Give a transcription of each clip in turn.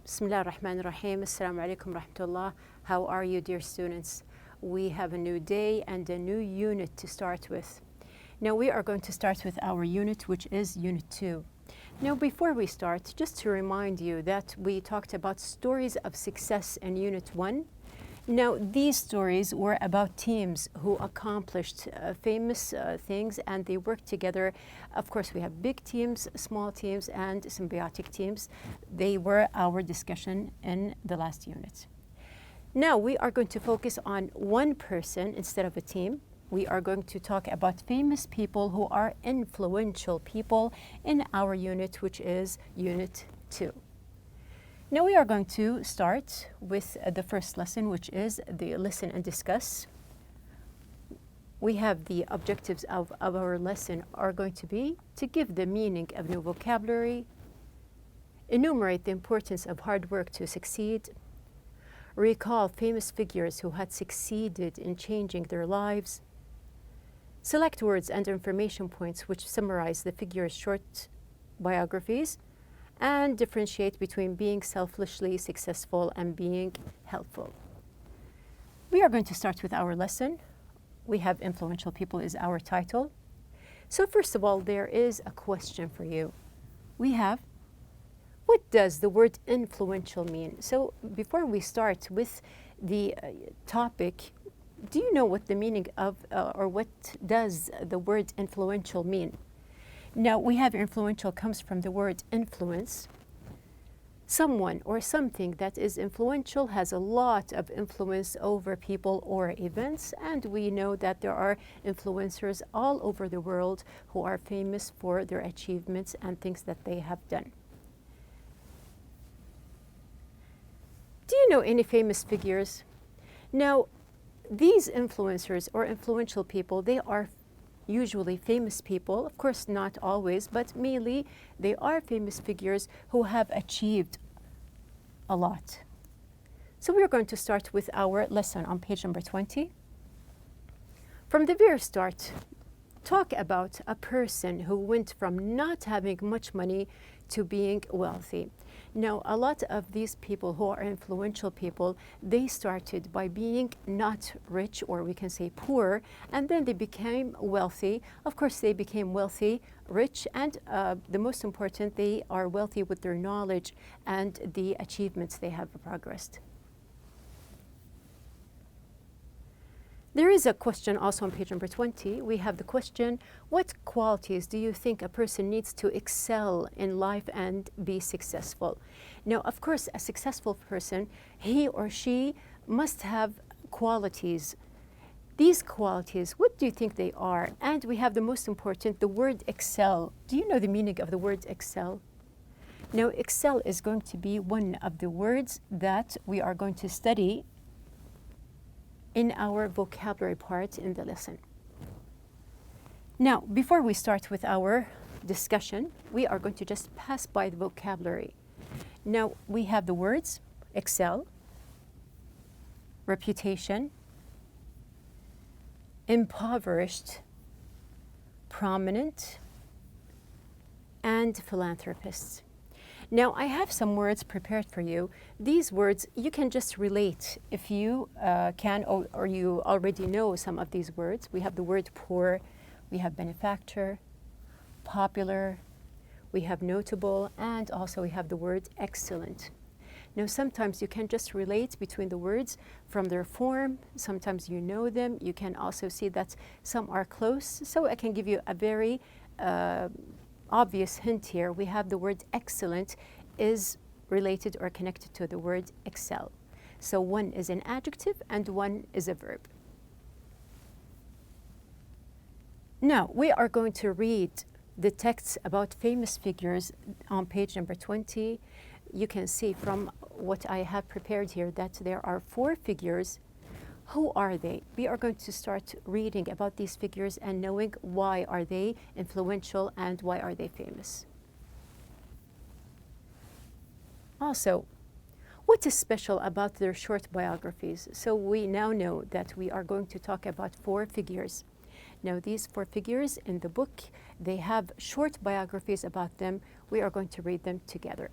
Bismillah ar-Rahman ar-Rahim. Assalamu alaikum rahmatullah. How are you, dear students? We have a new day and a new unit to start with. Now we are going to start with our unit, which is Unit 2. Now before we start, just to remind you that we talked about stories of success in Unit 1. Now these stories were about teams who accomplished famous things and they worked together. Of course, we have big teams, small teams, and symbiotic teams. They were our discussion in the last unit. Now we are going to focus on one person instead of a team. We are going to talk about famous people who are influential people in our unit, which is Unit 2. Now we are going to start with the first lesson, which is the listen and discuss. We have the objectives of our lesson are going to be to give the meaning of new vocabulary, enumerate the importance of hard work to succeed, recall famous figures who had succeeded in changing their lives, select words and information points which summarize the figures' short biographies, and differentiate between being selfishly successful and being helpful. We are going to start with our lesson. We have influential people is our title. So first of all, there is a question for you. We have, what does the word influential mean? So before we start with the topic, do you know what the meaning of or what does the word influential mean? Now, we have influential comes from the word influence. Someone or something that is influential has a lot of influence over people or events, and we know that there are influencers all over the world who are famous for their achievements and things that they have done. Do you know any famous figures? Now, these influencers or influential people, they are usually famous people, of course not always, but mainly they are famous figures who have achieved a lot. So we're going to start with our lesson on page number 20. From the very start, talk about a person who went from not having much money to being wealthy. Now, a lot of these people who are influential people, they started by being not rich, or we can say poor, and then they became wealthy. Of course, they became wealthy, rich, and the most important, they are wealthy with their knowledge and the achievements they have progressed. There is a question also on page number 20. We have the question, what qualities do you think a person needs to excel in life and be successful? Now, of course, a successful person, he or she must have qualities. These qualities, what do you think they are? And we have the most important, the word excel. Do you know the meaning of the word excel? Now, excel is going to be one of the words that we are going to study in our vocabulary part in the lesson. Now, before we start with our discussion, we are going to just pass by the vocabulary. Now, we have the words excel, reputation, impoverished, prominent, and philanthropist. Now, I have some words prepared for you. These words, you can just relate if you can or you already know some of these words. We have the word poor, we have benefactor, popular, we have notable, and also we have the word excellent. Now, sometimes you can just relate between the words from their form. Sometimes you know them. You can also see that some are close. So I can give you a very obvious hint here. We have the word excellent is related or connected to the word excel. So one is an adjective and one is a verb. Now we are going to read the texts about famous figures on page number 20. You can see from what I have prepared here that there are 4 figures. Who are they? We are going to start reading about these figures and knowing why are they influential and why are they famous. Also, what is special about their short biographies? So we now know that we are going to talk about 4 figures. Now these 4 figures in the book, they have short biographies about them. We are going to read them together.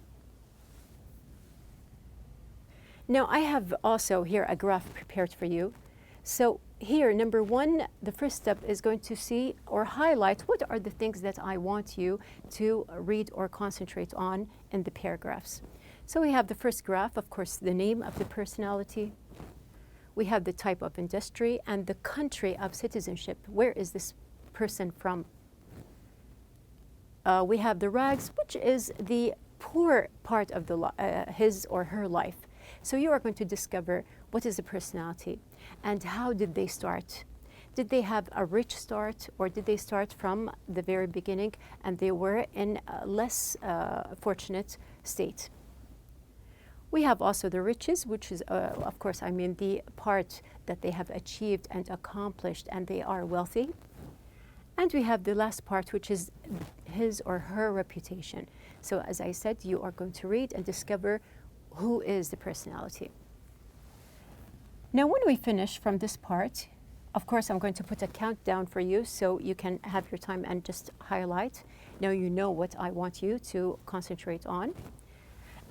Now, I have also here a graph prepared for you. So here, number one, the first step is going to see or highlight what are the things that I want you to read or concentrate on in the paragraphs. So we have the first graph, of course, the name of the personality. We have the type of industry and the country of citizenship. Where is this person from? We have the rags, which is the poor part of his or her life. So you are going to discover what is the personality and how did they start. Did they have a rich start, or did they start from the very beginning and they were in a less fortunate state? We have also the riches, which is, of course, I mean the part that they have achieved and accomplished and they are wealthy. And we have the last part, which is his or her reputation. So as I said, you are going to read and discover who is the personality. Now, when we finish from this part, of course, I'm going to put a countdown for you so you can have your time and just highlight. Now you know what I want you to concentrate on.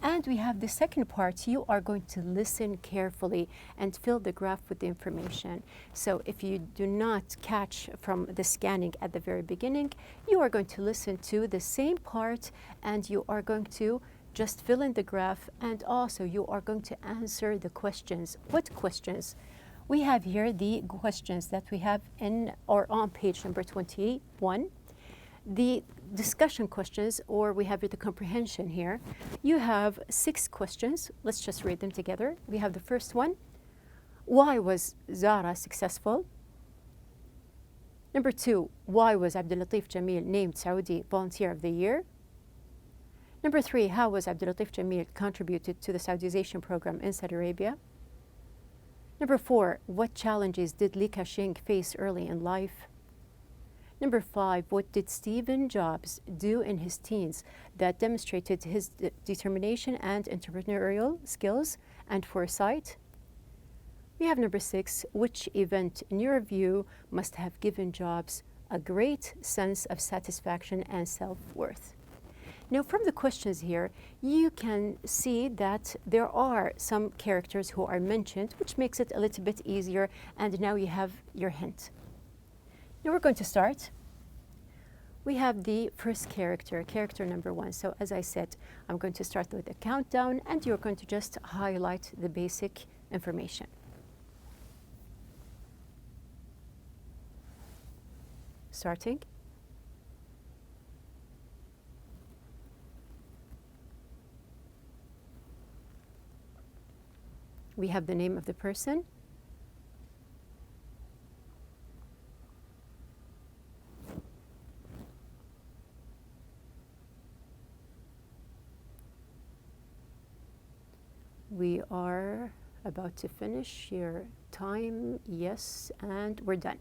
And we have the second part. You are going to listen carefully and fill the graph with the information. So if you do not catch from the scanning at the very beginning, you are going to listen to the same part and you are going to just fill in the graph, and also you are going to answer the questions. What questions? We have here the questions that we have in or on page number 21. The discussion questions, or we have the comprehension here. You have 6 questions. Let's just read them together. We have the first one. Why was Zara successful? Number 2, why was Abdulatif Jamil named Saudi Volunteer of the Year? Number 3, how was Abdulatif Jamil contributed to the Saudization program in Saudi Arabia? Number 4, what challenges did Li Ka-shing face early in life? Number 5, what did Stephen Jobs do in his teens that demonstrated his determination and entrepreneurial skills and foresight? We have number 6, which event, in your view, must have given Jobs a great sense of satisfaction and self-worth? Now, from the questions here, you can see that there are some characters who are mentioned, which makes it a little bit easier, and now you have your hint. Now we're going to start. We have the first character, character number 1. So as I said, I'm going to start with a countdown, and you're going to just highlight the basic information. Starting. We have the name of the person. We are about to finish your time, yes, and we're done.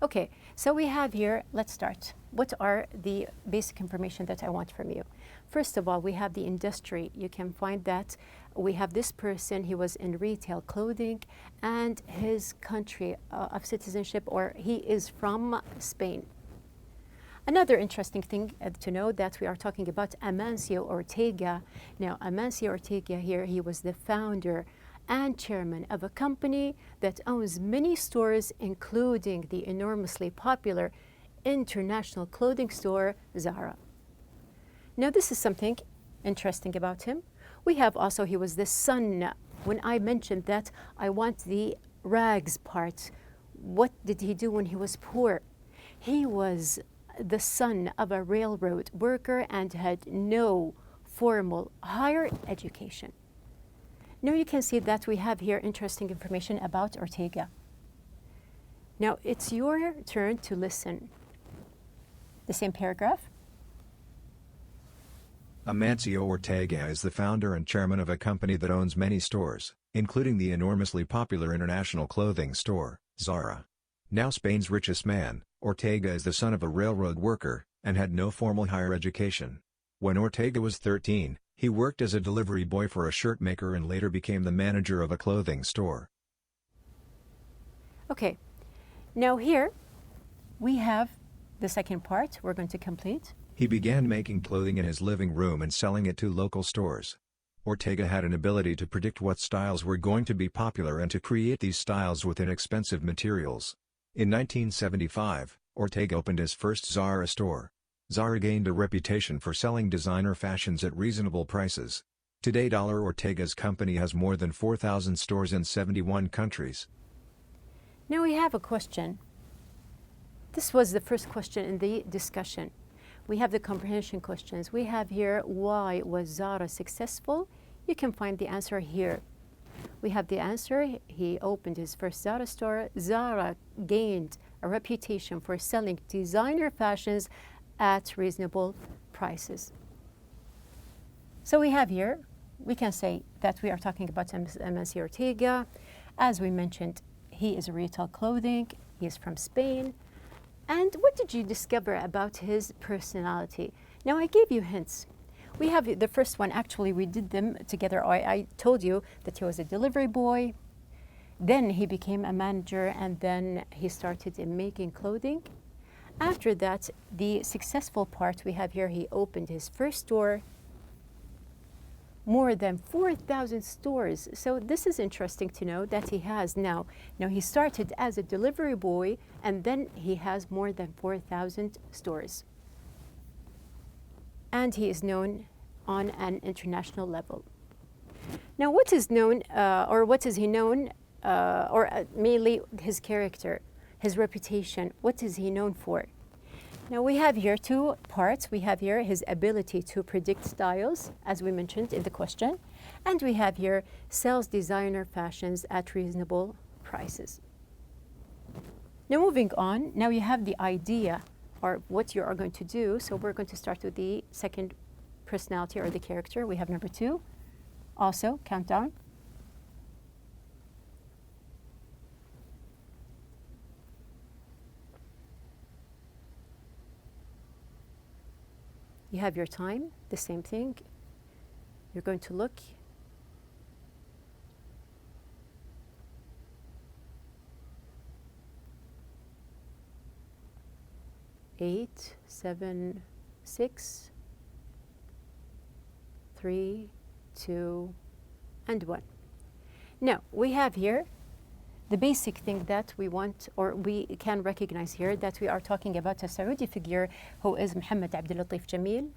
Okay, so we have here, let's start. What are the basic information that I want from you? First of all, we have the industry. You can find that we have this person, he was in retail clothing, and his country of citizenship, or he is from Spain. Another interesting thing to know that we are talking about Amancio Ortega. Now, Amancio Ortega here, he was the founder and chairman of a company that owns many stores, including the enormously popular international clothing store, Zara. Now, this is something interesting about him. We have also, he was the son. When I mentioned that I want the rags part, what did he do when he was poor? He was the son of a railroad worker and had no formal higher education. Now you can see that we have here interesting information about Ortega. Now it's your turn to listen. The same paragraph. Amancio Ortega is the founder and chairman of a company that owns many stores, including the enormously popular international clothing store, Zara. Now Spain's richest man, Ortega is the son of a railroad worker, and had no formal higher education. When Ortega was 13, he worked as a delivery boy for a shirt maker and later became the manager of a clothing store. Okay, now here we have the second part we're going to complete. He began making clothing in his living room and selling it to local stores. Ortega had an ability to predict what styles were going to be popular and to create these styles with inexpensive materials. In 1975, Ortega opened his first Zara store. Zara gained a reputation for selling designer fashions at reasonable prices. Today, Ortega's company has more than 4,000 stores in 71 countries. Now we have a question. This was the first question in the discussion. We have the comprehension questions. We have here, why was Zara successful? You can find the answer here. We have the answer. He opened his first Zara store. Zara gained a reputation for selling designer fashions at reasonable prices. So we have here, we can say that we are talking about MNC Ortega. As we mentioned, he is a retail clothing. He is from Spain. And what did you discover about his personality? Now, I gave you hints. We have the first one, actually, we did them together. I told you that he was a delivery boy. Then he became a manager, and then he started in making clothing. After that, the successful part we have here, he opened his first store. More than 4,000 stores. So this is interesting to know that he has now. Now he started as a delivery boy, and then he has more than 4,000 stores. And he is known on an international level. Now what is known, what is he known, mainly his character, his reputation, what is he known for? Now we have here two parts. We have here his ability to predict styles, as we mentioned in the question, and we have here sells designer fashions at reasonable prices. Now moving on, now you have the idea or what you are going to do. So we're going to start with the second personality or the character. We have number 2. Also, countdown. You have your time, the same thing. You're going to look. Eight, 7, 6, 3, 2, and 1. Now, we have here the basic thing that we want, or we can recognize here, that we are talking about a Saudi figure who is Mohammed Abdul Latif Jamil.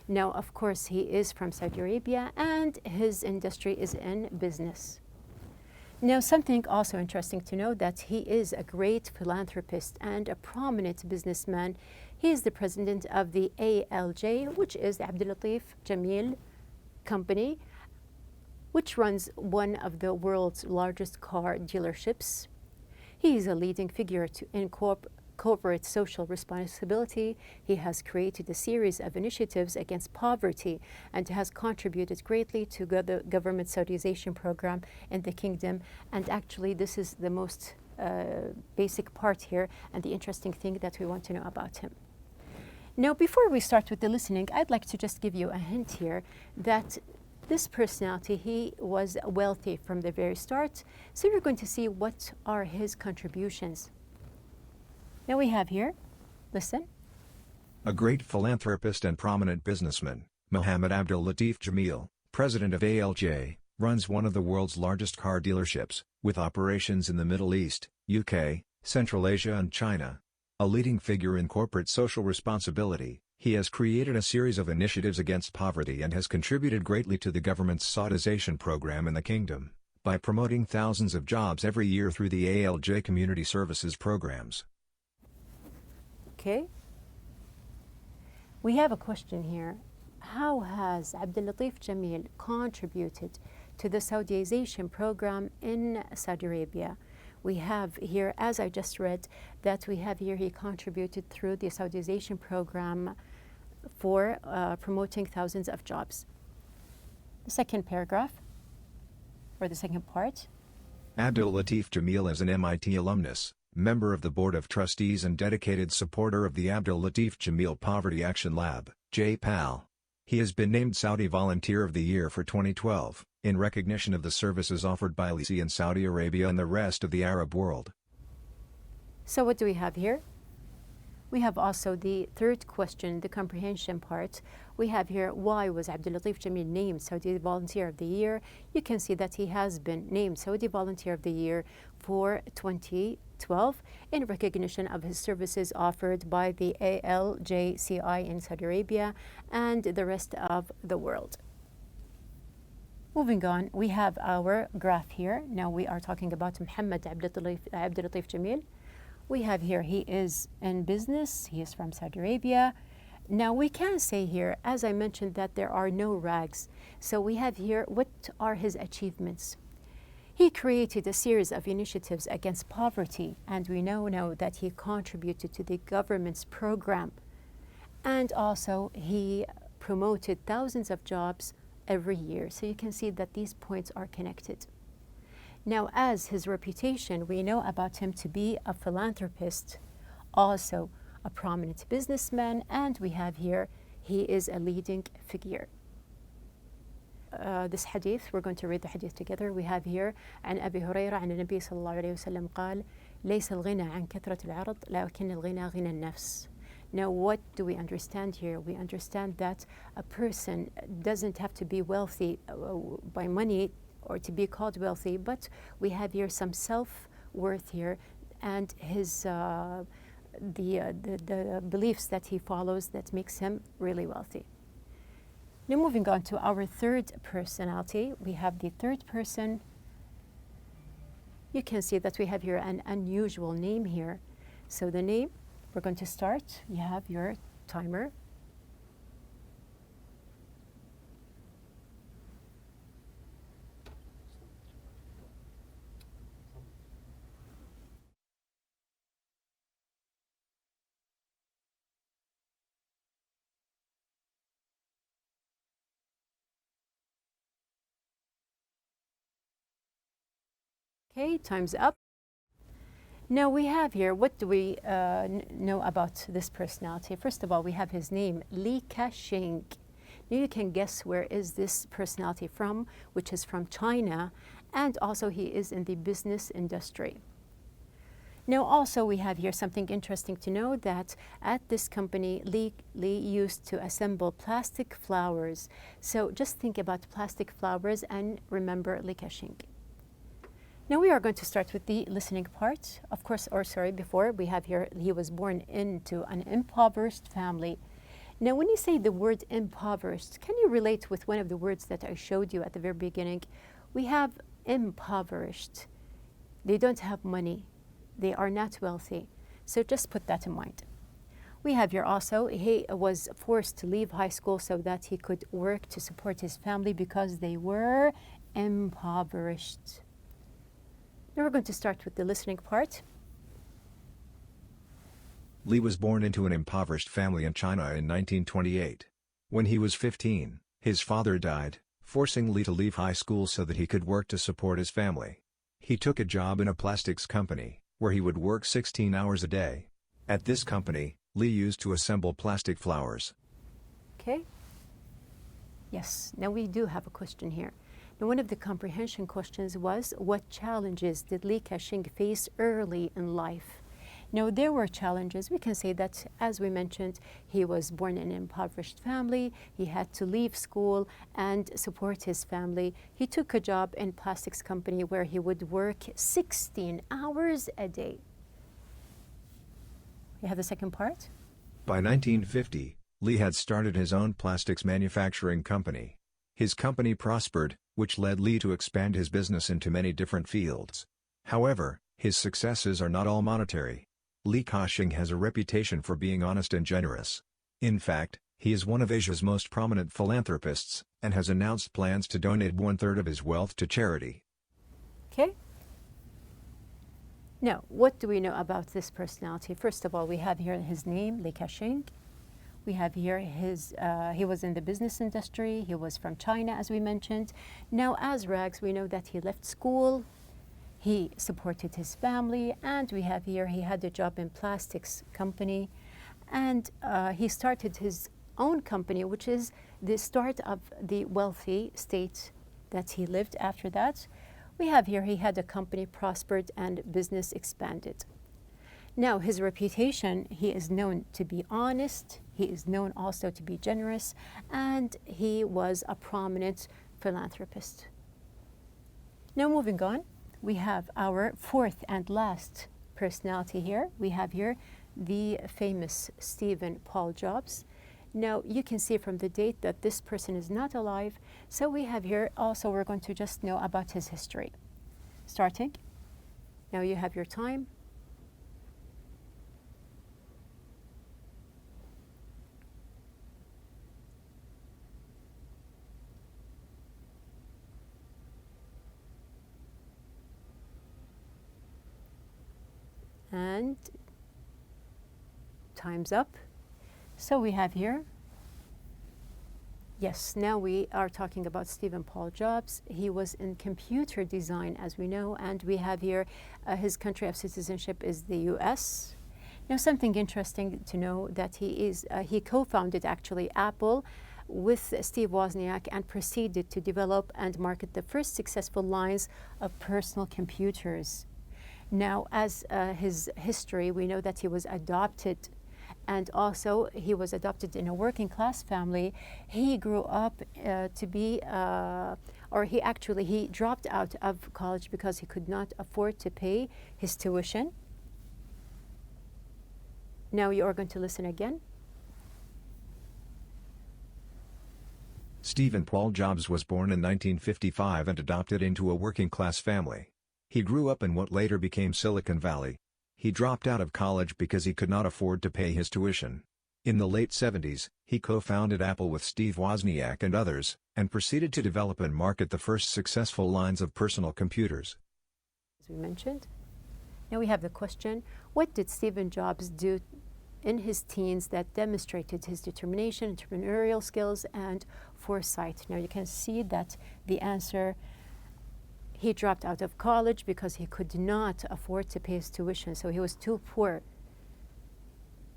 Now, of course, he is from Saudi Arabia and his industry is in business. Now, something also interesting to know that he is a great philanthropist and a prominent businessman. He is the president of the ALJ, which is the Abdul Latif Jamil Company, which runs one of the world's largest car dealerships. He is a leading figure in corporate social responsibility. He has created a series of initiatives against poverty and has contributed greatly to the government Saudization program in the kingdom. And actually, this is the most basic part here and the interesting thing that we want to know about him. Now, before we start with the listening, I'd like to just give you a hint here that this personality, he was wealthy from the very start. So you're going to see what are his contributions. Now we have here, listen. A great philanthropist and prominent businessman, Mohammed Abdul Latif Jamil, president of ALJ, runs one of the world's largest car dealerships, with operations in the Middle East, UK, Central Asia and China. A leading figure in corporate social responsibility, he has created a series of initiatives against poverty and has contributed greatly to the government's Saudization program in the kingdom, by promoting thousands of jobs every year through the ALJ community services programs. Okay. We have a question here. How has Abdul Latif Jamil contributed to the Saudization program in Saudi Arabia? We have here, as I just read, that we have here he contributed through the Saudization program for promoting thousands of jobs. The second paragraph, or the second part. Abdul Latif Jamil is an MIT alumnus, member of the Board of Trustees and dedicated supporter of the Abdul Latif Jamil Poverty Action Lab, JPAL. He has been named Saudi Volunteer of the Year for 2012, in recognition of the services offered by LISI in Saudi Arabia and the rest of the Arab world. So what do we have here? We have also the third question, the comprehension part. We have here, why was Abdul Latif Jamil named Saudi Volunteer of the Year? You can see that he has been named Saudi Volunteer of the Year for 2012 in recognition of his services offered by the ALJCI in Saudi Arabia and the rest of the world. Moving on, we have our graph here. Now we are talking about Muhammad Abdul Latif Jamil. We have here, he is in business, he is from Saudi Arabia. Now we can say here, as I mentioned, that there are no rags. So we have here, what are his achievements? He created a series of initiatives against poverty, and we know that he contributed to the government's program. And also, he promoted thousands of jobs every year. So you can see that these points are connected. Now, as his reputation, we know about him to be a philanthropist, also a prominent businessman, and we have here, he is a leading figure. This hadith, we're going to read the hadith together. We have here, عن أبي هريرة عن النبي صلى الله عليه وسلم قال ليس الغنى عن كثرة العرض لكن الغنى غنى النفس. Now, what do we understand here? We understand that a person doesn't have to be wealthy by money or to be called wealthy, but we have here some self-worth here and his the beliefs that he follows that makes him really wealthy. Now moving on to our third personality, we have the third person. You can see that we have here an unusual name here. So the name, we're going to start. You have your timer. Okay, time's up. Now we have here, what do we know about this personality? First of all, we have his name, Li Ka-shing. Now you can guess where is this personality from, which is from China, and also he is in the business industry. Now also we have here something interesting to know, that at this company, Li used to assemble plastic flowers. So just think about plastic flowers and remember Li Ka-shing. Now we are going to start with the listening part. Of course, before we have here, he was born into an impoverished family. Now when you say the word impoverished, can you relate with one of the words that I showed you at the very beginning? We have impoverished. They don't have money. They are not wealthy. So just put that in mind. We have here also, he was forced to leave high school so that he could work to support his family because they were impoverished. Now we're going to start with the listening part. Li was born into an impoverished family in China in 1928. When he was 15, his father died, forcing Li to leave high school so that he could work to support his family. He took a job in a plastics company, where he would work 16 hours a day. At this company, Li used to assemble plastic flowers. Okay. Yes, now we do have a question here. Now, one of the comprehension questions was, what challenges did Li Ka-shing face early in life? Now, there were challenges. We can say that, as we mentioned, he was born in an impoverished family. He had to leave school and support his family. He took a job in a plastics company where he would work 16 hours a day. You have the second part? By 1950, Li had started his own plastics manufacturing company. His company prospered, which led Li to expand his business into many different fields. However, his successes are not all monetary. Li Ka-shing has a reputation for being honest and generous. In fact, he is one of Asia's most prominent philanthropists, and has announced plans to donate 1/3 of his wealth to charity. Okay. Now, what do we know about this personality? First of all, we have here his name, Li Ka-shing. We have here he was in the business industry. He was from China, as we mentioned. Now, as Rags, we know that he left school. He supported his family. And we have here, he had a job in plastics company. And he started his own company, which is the start of the wealthy state that he lived after that. We have here, he had a company, prospered, and business expanded. Now, his reputation, he is known to be honest, he is known also to be generous, and he was a prominent philanthropist. Now, moving on, we have our fourth and last personality here. We have here the famous Stephen Paul Jobs. Now, you can see from the date that this person is not alive, so we have here also, we're going to just know about his history. Starting, now you have your time. And time's up. So we have here, yes, now we are talking about Stephen Paul Jobs. He was in computer design, as we know, and we have here his country of citizenship is the US. Now, something interesting to know that he co-founded actually Apple with Steve Wozniak and proceeded to develop and market the first successful lines of personal computers. Now, as his history, we know that he was adopted, and also he was adopted in a working class family. He grew up to be, he dropped out of college because he could not afford to pay his tuition. Now you are going to listen again. Stephen Paul Jobs was born in 1955 and adopted into a working-class family. He grew up in what later became Silicon Valley. He dropped out of college because he could not afford to pay his tuition. In the late 70s, he co-founded Apple with Steve Wozniak and others, and proceeded to develop and market the first successful lines of personal computers. As we mentioned, now we have the question, what did Stephen Jobs do in his teens that demonstrated his determination, entrepreneurial skills, and foresight? Now you can see that the answer, he dropped out of college because he could not afford to pay his tuition, so he was too poor.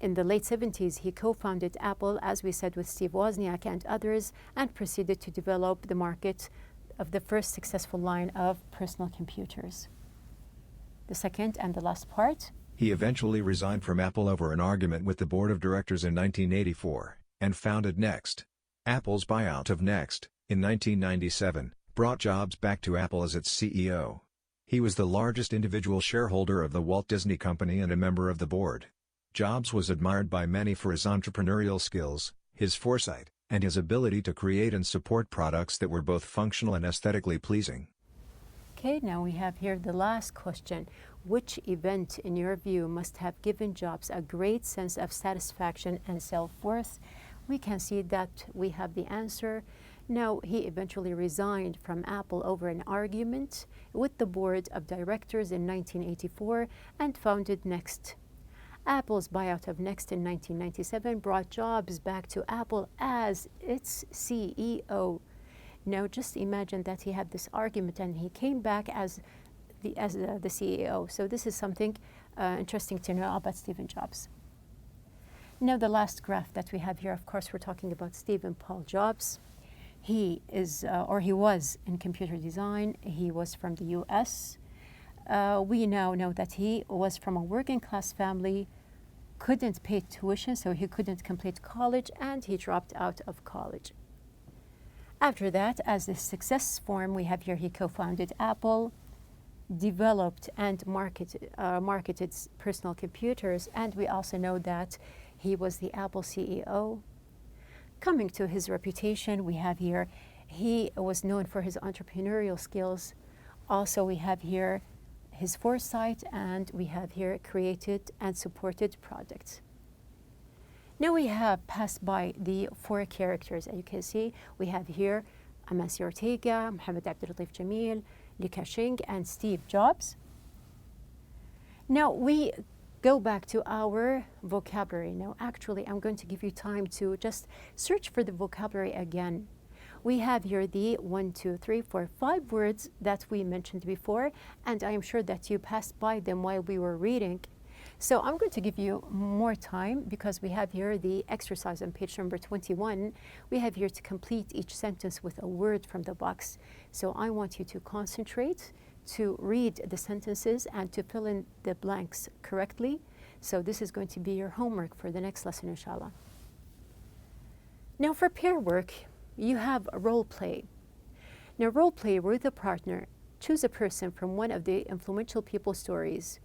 In the late 70s, he co-founded Apple, as we said, with Steve Wozniak and others, and proceeded to develop the market of the first successful line of personal computers. The second and the last part. He eventually resigned from Apple over an argument with the board of directors in 1984, and founded Next. Apple's buyout of Next, in 1997, brought Jobs back to Apple as its CEO. He was the largest individual shareholder of the Walt Disney Company and a member of the board. Jobs was admired by many for his entrepreneurial skills, his foresight, and his ability to create and support products that were both functional and aesthetically pleasing. Okay, now we have here the last question. Which event, in your view, must have given Jobs a great sense of satisfaction and self-worth? We can see that we have the answer. Now, he eventually resigned from Apple over an argument with the board of directors in 1984 and founded Next. Apple's buyout of Next in 1997 brought Jobs back to Apple as its CEO. Now, just imagine that he had this argument and he came back as the CEO. So this is something interesting to know about Stephen Jobs. Now, the last graph that we have here, of course, we're talking about Stephen Paul Jobs. He is, he was in computer design. He was from the US. We now know that he was from a working class family, couldn't pay tuition, so he couldn't complete college, and he dropped out of college. After that, as a success form, we have here he co-founded Apple, developed and marketed personal computers, and we also know that he was the Apple CEO. Coming to his reputation, we have here he was known for his entrepreneurial skills. Also, we have here his foresight, and we have here created and supported products. Now we have passed by the four characters. As you can see, we have here Amancio Ortega, Mohamed Abdellatif Jamil, Li Ka-shing, and Steve Jobs. Now we go back to our vocabulary. Now, actually, I'm going to give you time to just search for the vocabulary again. We have here the 1, 2, 3, 4, 5 words that we mentioned before, and I am sure that you passed by them while we were reading. So I'm going to give you more time because we have here the exercise on page number 21. We have here to complete each sentence with a word from the box. So I want you to concentrate, to read the sentences and to fill in the blanks correctly. So this is going to be your homework for the next lesson, inshallah. Now for pair work, you have a role play. Now role play with a partner. Choose a person from one of the influential people's stories.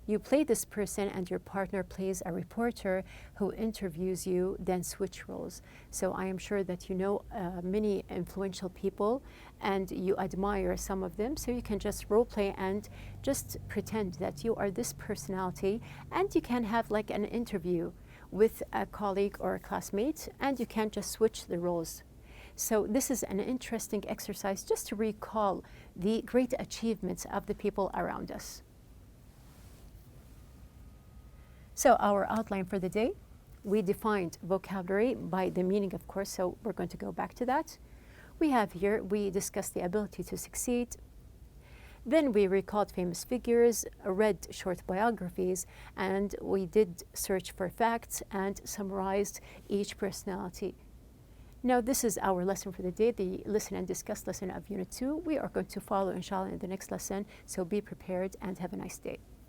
You play this person and your partner plays a reporter who interviews you, then switch roles. So I am sure that you know many influential people and you admire some of them, so you can just role play and just pretend that you are this personality, and you can have like an interview with a colleague or a classmate, and you can just switch the roles. So this is an interesting exercise just to recall the great achievements of the people around us. So our outline for the day, we defined vocabulary by the meaning, of course, so we're going to go back to that. We have here, we discussed the ability to succeed. Then we recalled famous figures, read short biographies, and we did search for facts and summarized each personality. Now this is our lesson for the day, the listen and discuss lesson of Unit 2. We are going to follow, inshallah, in the next lesson, so be prepared and have a nice day.